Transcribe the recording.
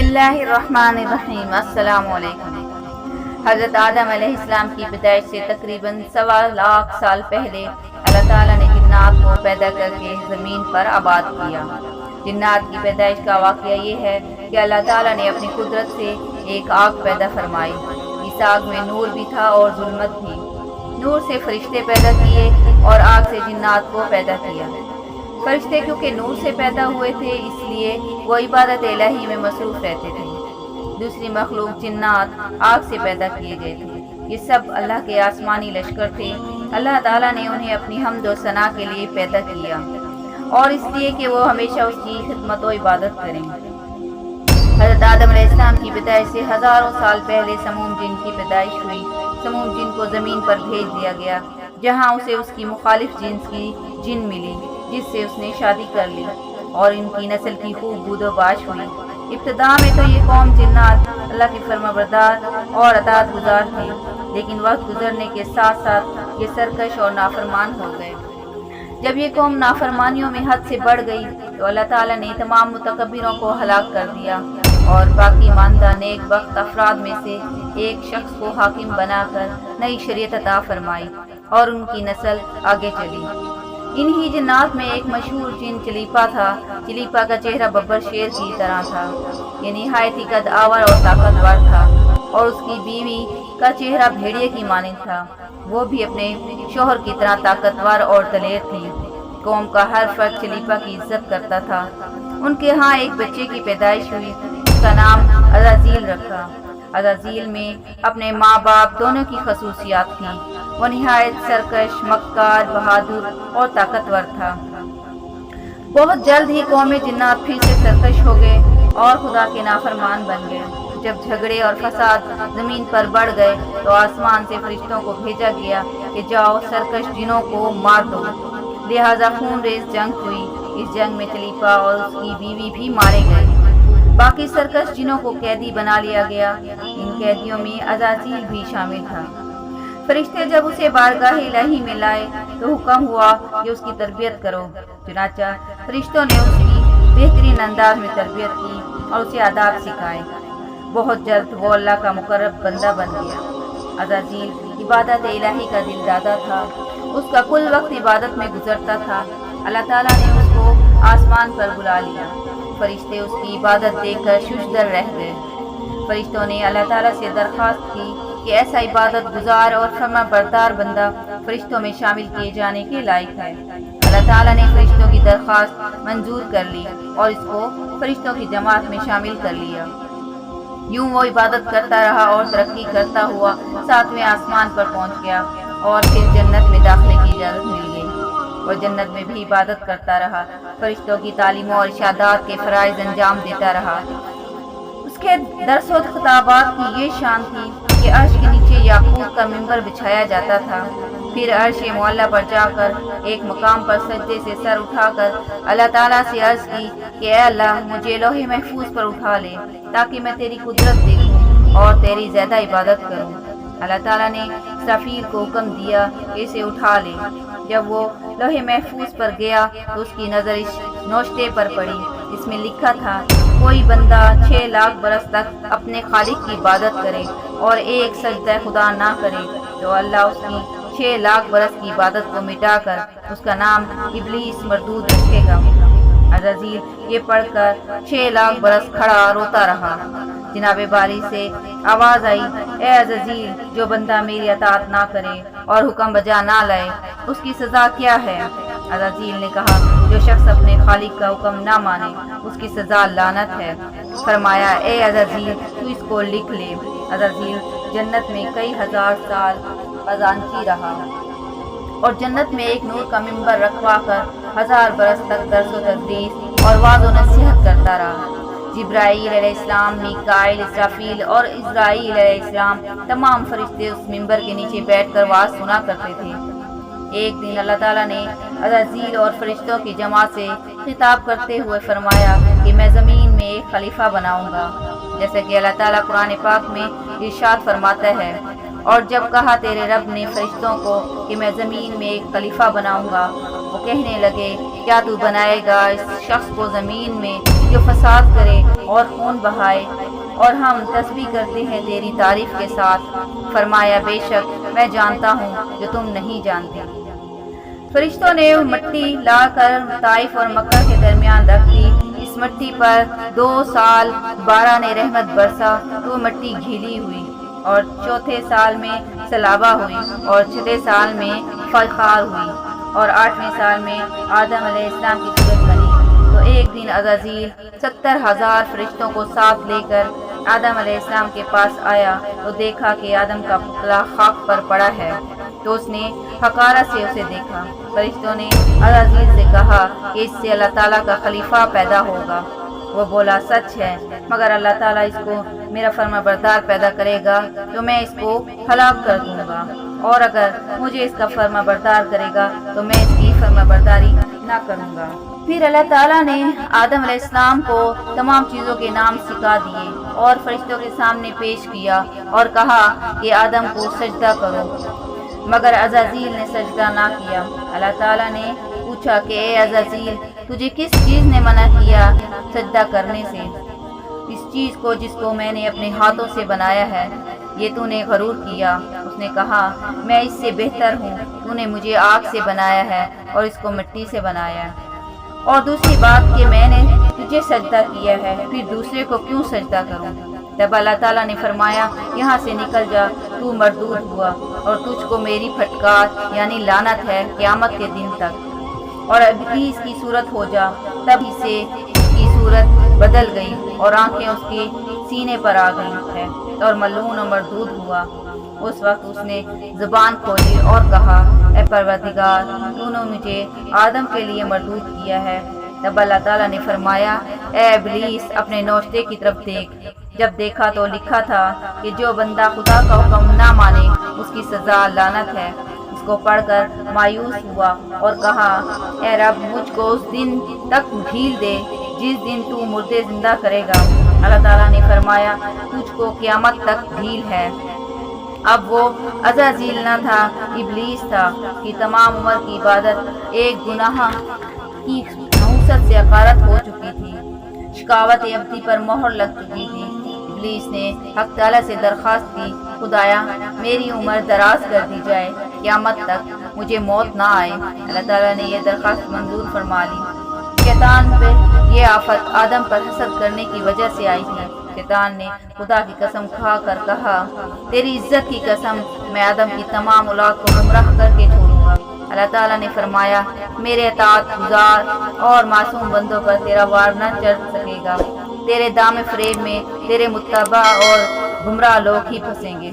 اللہ الرحمن الرحیم۔ السلام علیکم۔ حضرت آدم علیہ السلام کی پیدائش سے تقریباً 1.25 سال پہلے اللہ تعالیٰ نے جنات کو پیدا کر کے زمین پر آباد کیا۔ جنات کی پیدائش کا واقعہ یہ ہے کہ اللہ تعالیٰ نے اپنی قدرت سے ایک آگ پیدا فرمائی۔ اس آگ میں نور بھی تھا اور ظلمت بھی۔ نور سے فرشتے پیدا کیے اور آگ سے جنات کو پیدا کیا۔ فرشتے کیونکہ نور سے پیدا ہوئے تھے اس لیے وہ عبادت الہی میں مصروف رہتے تھے۔ دوسری مخلوق جنات آگ سے پیدا کیے گئے تھے۔ یہ سب اللہ کے آسمانی لشکر تھے۔ اللہ تعالیٰ نے انہیں اپنی حمد و ثنا کے لیے پیدا کیا اور اس لیے کہ وہ ہمیشہ اس کی خدمت و عبادت کریں۔ حضرت آدم علیہ السلام کی پیدائش سے ہزاروں سال پہلے سموم جن کی پیدائش ہوئی۔ سموم جن کو زمین پر بھیج دیا گیا جہاں اسے اس کی مخالف جنس کی جن ملی جس سے اس نے شادی کر لی اور ان کی نسل کی خوب بود و باش ہوئی۔ ابتدا میں تو یہ قوم جنات اللہ کی فرما بردار اور اطاعت گزار تھے، لیکن وقت گزرنے کے ساتھ ساتھ یہ سرکش اور نافرمان ہو گئے۔ جب یہ قوم نافرمانیوں میں حد سے بڑھ گئی تو اللہ تعالیٰ نے تمام متکبروں کو ہلاک کر دیا اور باقی ماندہ نیک بخت افراد میں سے ایک شخص کو حاکم بنا کر نئی شریعت عطا فرمائی اور ان کی نسل آگے چلی۔ انہی جنات میں ایک مشہور جن چلیپا تھا۔ چلیپا کا چہرہ ببر شیر کی طرح تھا۔ یہ نہایت ہی قد آور اور طاقتور تھا اور اس کی بیوی کا چہرہ بھیڑیے کی مانند تھا۔ وہ بھی اپنے شوہر کی طرح طاقتور اور دلیر تھی۔ قوم کا ہر فرد چلیپا کی عزت کرتا تھا۔ ان کے ہاں ایک بچے کی پیدائش ہوئی، اس کا نام عزازیل رکھا۔ عزازیل میں اپنے ماں باپ دونوں کی خصوصیات تھیں۔ وہ نہایت سرکش، مکار، بہادر اور طاقتور تھا۔ بہت جلد ہی قوم جنات پھر سے سرکش ہو گئے اور خدا کے نافرمان بن گئے۔ جب جھگڑے اور فساد زمین پر بڑھ گئے تو آسمان سے فرشتوں کو بھیجا گیا کہ جاؤ سرکش جنوں کو مار دو۔ لہذا خون ریز جنگ ہوئی۔ اس جنگ میں چلیپا اور اس کی بیوی بھی مارے گئے۔ باقی سرکش جنوں کو قیدی بنا لیا گیا۔ ان قیدیوں میں عزازیل بھی شامل تھا۔ فرشتے جب اسے بارگاہ الہی میں لائے تو حکم ہوا کہ اس کی تربیت کرو۔ چنانچہ فرشتوں نے اس کی بہترین انداز میں تربیت کی اور اسے آداب سکھائے۔ بہت جلد وہ اللہ کا مقرب بندہ بن گیا۔ عزازیل عبادت الہی کا دل دادا تھا۔ اس کا کل وقت عبادت میں گزرتا تھا۔ اللہ تعالیٰ نے اس کو آسمان پر بلا لیا۔ فرشتے اس کی عبادت دیکھ کر ششدر رہ گئے۔ فرشتوں نے اللہ تعالیٰ سے درخواست کی کہ ایسا عبادت گزار اور فرما بردار بندہ فرشتوں میں شامل کیے جانے کے لائق ہے۔ اللہ تعالیٰ نے فرشتوں کی درخواست منظور کر لی اور اس کو فرشتوں کی جماعت میں شامل کر لیا۔ یوں وہ عبادت کرتا رہا اور ترقی کرتا ہوا 7ویں آسمان پر پہنچ گیا اور پھر جنت میں داخلے کی اجازت مل گئی۔ وہ جنت میں بھی عبادت کرتا رہا، فرشتوں کی تعلیموں اور ارشادات کے فرائض انجام دیتا رہا۔ اس کے درس و خطابات کی یہ شان تھی کہ عرش کے نیچے یاقوت کا منبر بچھایا جاتا تھا۔ پھر عرش معلیٰ پر جا کر ایک مقام پر سجدے سے سر اٹھا کر اللہ تعالیٰ سے عرض کی کہ اے اللہ مجھے لوح محفوظ پر اٹھا لے تاکہ میں تیری قدرت دیکھوں اور تیری زیادہ عبادت کروں۔ اللہ تعالیٰ نے اسرافیل کو حکم دیا کہ اسے اٹھا لے۔ جب وہ لوح محفوظ پر گیا تو اس کی نظر اس نوشتے پر پڑی۔ اس میں لکھا تھا کوئی بندہ 6 لاکھ برس تک اپنے خالق کی عبادت کرے اور ایک سجدہ خدا نہ کرے تو اللہ اس کی 6 لاکھ برس کی عبادت کو مٹا کر اس کا نام ابلیس مردود رکھے گا۔ عزازیل یہ پڑھ کر 6 لاکھ برس کھڑا روتا رہا۔ جناب باری سے آواز آئی اے عزازیل جو بندہ میری اطاعت نہ کرے اور حکم بجا نہ لائے اس کی سزا کیا ہے؟ عزازیل نے کہا جو شخص اپنے خالق کا حکم نہ مانے اس کی سزا لعنت ہے۔ فرمایا اے عزازیل تو اس کو لکھ لے۔ عزازیل جنت میں کئی ہزار سال خزانچی رہا اور جنت میں ایک نور کا منبر رکھوا کر 1000 برس تک درس و تدریس اور وعظ و نصیحت کرتا رہا۔ جبرائیل علیہ السلام، میکائیل، اسرافیل اور عزرائیل علیہ السلام تمام فرشتے اس منبر کے نیچے بیٹھ کر وعظ سنا کرتے تھے۔ ایک دن اللہ تعالیٰ نے عزازیل اور فرشتوں کی جماعت سے خطاب کرتے ہوئے فرمایا کہ میں زمین میں ایک خلیفہ بناؤں گا، جیسے کہ اللہ تعالیٰ قرآن پاک میں ارشاد فرماتا ہے اور جب کہا تیرے رب نے فرشتوں کو کہ میں زمین میں ایک خلیفہ بناؤں گا وہ کہنے لگے کیا تو بنائے گا اس شخص کو زمین میں جو فساد کرے اور خون بہائے، اور ہم تسبیح کرتے ہیں تیری تعریف کے ساتھ۔ فرمایا بے شک میں جانتا ہوں جو تم نہیں جانتے۔ فرشتوں نے مٹی لا کر طائف اور مکہ کے درمیان رکھ دی۔ اس مٹی پر 2 سال باران رحمت برسا تو مٹی گیلی ہوئی، اور 4تھے سال میں سلابہ ہوئی، اور 6تھے سال میں فخار ہوئی، اور 8ویں سال میں آدم علیہ السلام کی صورت بنی۔ تو ایک دن عزازیل 70,000 فرشتوں کو ساتھ لے کر آدم علیہ السلام کے پاس آیا تو دیکھا کہ آدم کا پتلا خاک پر پڑا ہے، تو اس نے حقارت سے اسے دیکھا۔ فرشتوں نے عزازیل سے کہا کہ اس سے اللہ تعالیٰ کا خلیفہ پیدا ہوگا۔ وہ بولا سچ ہے، مگر اللہ تعالیٰ اس کو میرا فرما بردار پیدا کرے گا تو میں اس کو ہلاک کر دوں گا، اور اگر مجھے اس کا فرما بردار کرے گا تو میں اس کی فرما برداری نہ کروں گا۔ پھر اللہ تعالیٰ نے آدم علیہ السلام کو تمام چیزوں کے نام سکھا دیے اور فرشتوں کے سامنے پیش کیا اور کہا کہ آدم کو سجدہ کرو، مگر عزازیل نے سجدہ نہ کیا۔ اللہ تعالیٰ نے پوچھا کہ اے عزازیل، تجھے کس چیز نے منع کیا سجدہ کرنے سے؟ اس چیز کو جس کو میں نے اپنے ہاتھوں سے بنایا ہے، یہ تو نے غرور کیا۔ اس نے کہا میں اس سے بہتر ہوں، تو نے مجھے آگ سے بنایا ہے اور اس کو مٹی سے بنایا ہے، اور دوسری بات کہ میں نے تجھے سجدہ کیا ہے، پھر دوسرے کو کیوں سجدہ کروں؟ تب اللہ تعالیٰ نے فرمایا یہاں سے نکل جا، تو مردود ہوا، اور تجھ کو میری پھٹکار یعنی لعنت ہے قیامت کے دن تک، اور ابلیس کی صورت ہو جا۔ تب ہی سے اس کی صورت بدل گئی اور آنکھیں اس کے سینے پر آ گئی ہے اور ملعون و مردود ہوا۔ اس وقت اس نے زبان کھولی اور کہا اے پروردگار، تو نے مجھے آدم کے لیے مردود کیا ہے۔ تب اللہ تعالیٰ نے فرمایا اے ابلیس، اپنے نوشتے کی طرف دیکھ۔ جب دیکھا تو لکھا تھا کہ جو بندہ خدا کا حکم نہ مانے اس کی سزا لعنت ہے۔ اس کو پڑھ کر مایوس ہوا اور کہا اے رب، مجھ کو اس دن تک ڈھیل دے جس دن تو مردے زندہ کرے گا۔ اللہ تعالیٰ نے فرمایا تجھ کو قیامت تک ڈھیل ہے۔ اب وہ عزازیل نہ تھا، ابلیس تھا کہ تمام عمر کی عبادت ایک گناہ کی نحوست سے حقارت ہو چکی تھی، شقاوت ابدی پر مہر لگ چکی تھی۔ ابلیس نے حق تعالیٰ سے درخواست کی خدایا میری عمر دراز کر دی جائے، قیامت تک مجھے موت نہ آئے۔ اللہ تعالیٰ نے یہ درخواست منظور فرما لی۔ شیطان پہ یہ آفت آدم پر حسد کرنے کی وجہ سے آئی تھی۔ شیطان نے خدا کی قسم کھا کر کہا تیری عزت کی قسم، میں آدم کی تمام اولاد کو گمراہ کر کے چھوڑوں گا۔ اللہ تعالیٰ نے فرمایا میرے اطاعت گزار اور معصوم بندوں پر تیرا وار نہ چڑھ سکے گا، تیرے دام فریب میں تیرے متبع اور گمراہ لوگ ہی پھنسیں گے۔